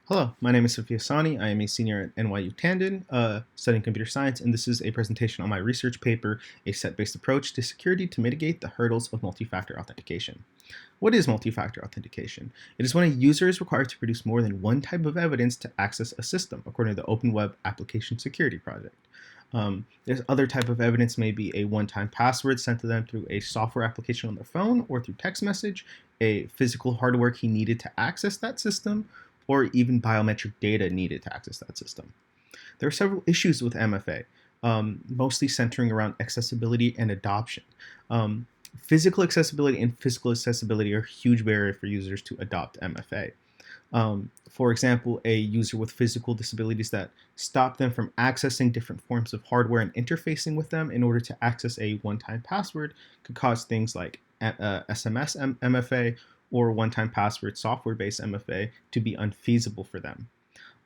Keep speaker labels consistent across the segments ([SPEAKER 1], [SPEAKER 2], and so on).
[SPEAKER 1] Hello, my name is Safi Hasani. I am a senior at NYU Tandon, studying computer science, and this is a presentation on my research paper, A Set-Based Approach to Security to Mitigate the Hurdles of Multi-Factor Authentication. What is multi-factor authentication? It is when a user is required to produce more than one type of evidence to access a system, according to the Open Web Application Security Project. There's other type of evidence, maybe a one-time password sent to them through a software application on their phone or through text message, a physical hardware key needed to access that system, or even biometric data needed to access that system. There are several issues with MFA, mostly centering around accessibility and adoption. Physical accessibility and physical accessibility are a huge barrier for users to adopt MFA. For example, a user with physical disabilities that stop them from accessing different forms of hardware and interfacing with them in order to access a one-time password could cause things like SMS MFA or one-time password software-based MFA to be unfeasible for them.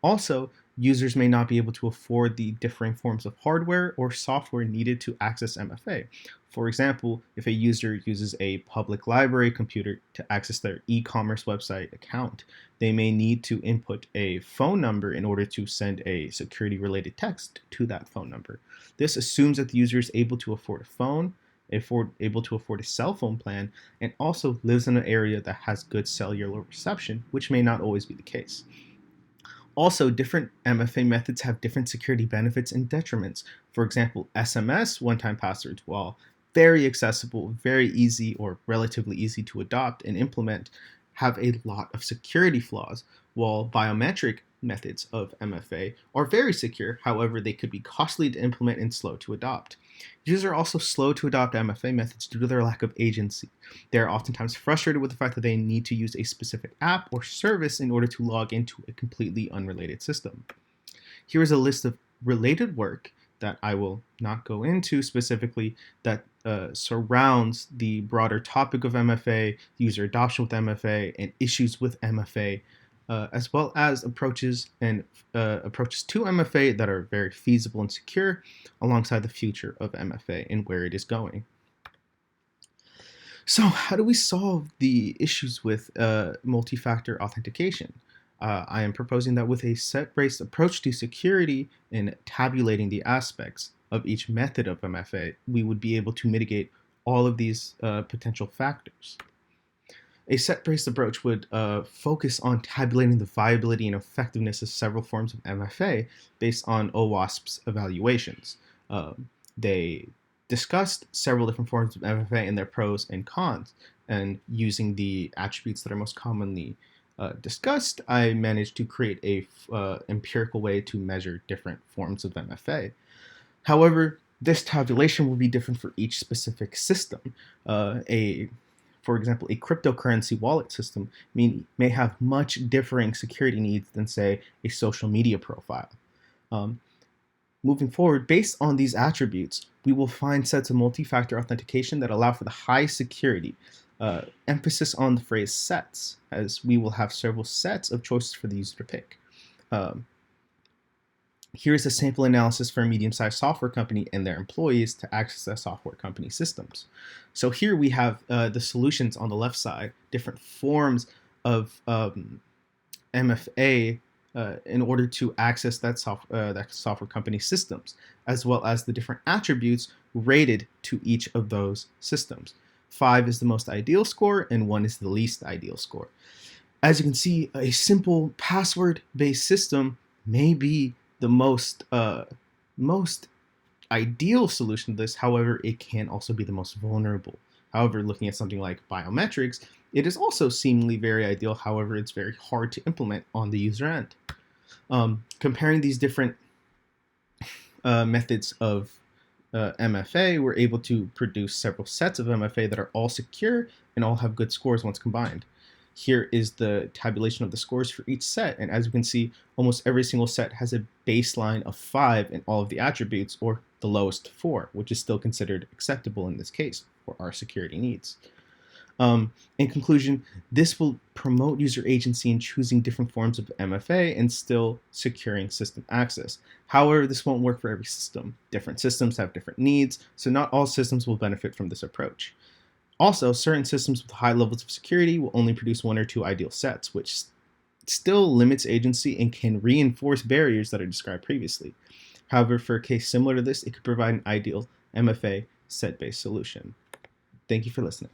[SPEAKER 1] Also, users may not be able to afford the differing forms of hardware or software needed to access MFA. For example, if a user uses a public library computer to access their e-commerce website account, they may need to input a phone number in order to send a security-related text to that phone number. This assumes that the user is able to afford a phone, able to afford a cell phone plan, and also lives in an area that has good cellular reception, which may not always be the case. Also, different MFA methods have different security benefits and detriments. For example, SMS one-time passwords, while very accessible, very easy, or relatively easy to adopt and implement, have a lot of security flaws, while biometric methods of MFA are very secure. However, they could be costly to implement and slow to adopt. Users are also slow to adopt MFA methods due to their lack of agency. They are oftentimes frustrated with the fact that they need to use a specific app or service in order to log into a completely unrelated system. Here is a list of related work that I will not go into specifically that surrounds the broader topic of MFA, user adoption with MFA, and issues with MFA, as well as approaches to MFA that are very feasible and secure, alongside the future of MFA and where it is going. So, how do we solve the issues with multi-factor authentication? I am proposing that with a set-based approach to security and tabulating the aspects of each method of MFA, we would be able to mitigate all of these potential factors. A set-based approach would focus on tabulating the viability and effectiveness of several forms of MFA based on OWASP's evaluations. They discussed several different forms of MFA and their pros and cons, and using the attributes that are most commonly discussed, I managed to create a empirical way to measure different forms of MFA. However, this tabulation will be different for each specific system. For example, a cryptocurrency wallet system may have much differing security needs than, say, a social media profile. Moving forward, based on these attributes, we will find sets of multi-factor authentication that allow for the high security. Emphasis on the phrase sets, as we will have several sets of choices for the user to pick. Here's a sample analysis for a medium-sized software company and their employees to access their software company systems. So here we have the solutions on the left side, different forms of MFA in order to access that software company systems, as well as the different attributes rated to each of those systems. 5 is the most ideal score, and 1 is the least ideal score. As you can see, a simple password-based system may be the most ideal solution to this. However, it can also be the most vulnerable. However, looking at something like biometrics, it is also seemingly very ideal. However, it's very hard to implement on the user end. Comparing these different methods of MFA, we're able to produce several sets of MFA that are all secure and all have good scores once combined. Here is the tabulation of the scores for each set, and as you can see, almost every single set has a baseline of 5 in all of the attributes, or the lowest 4, which is still considered acceptable in this case for our security needs. In conclusion, this will promote user agency in choosing different forms of MFA and still securing system access. However, this won't work for every system. Different systems have different needs, so not all systems will benefit from this approach. Also, certain systems with high levels of security will only produce 1 or 2 ideal sets, which still limits agency and can reinforce barriers that are described previously. However, for a case similar to this, it could provide an ideal MFA set-based solution. Thank you for listening.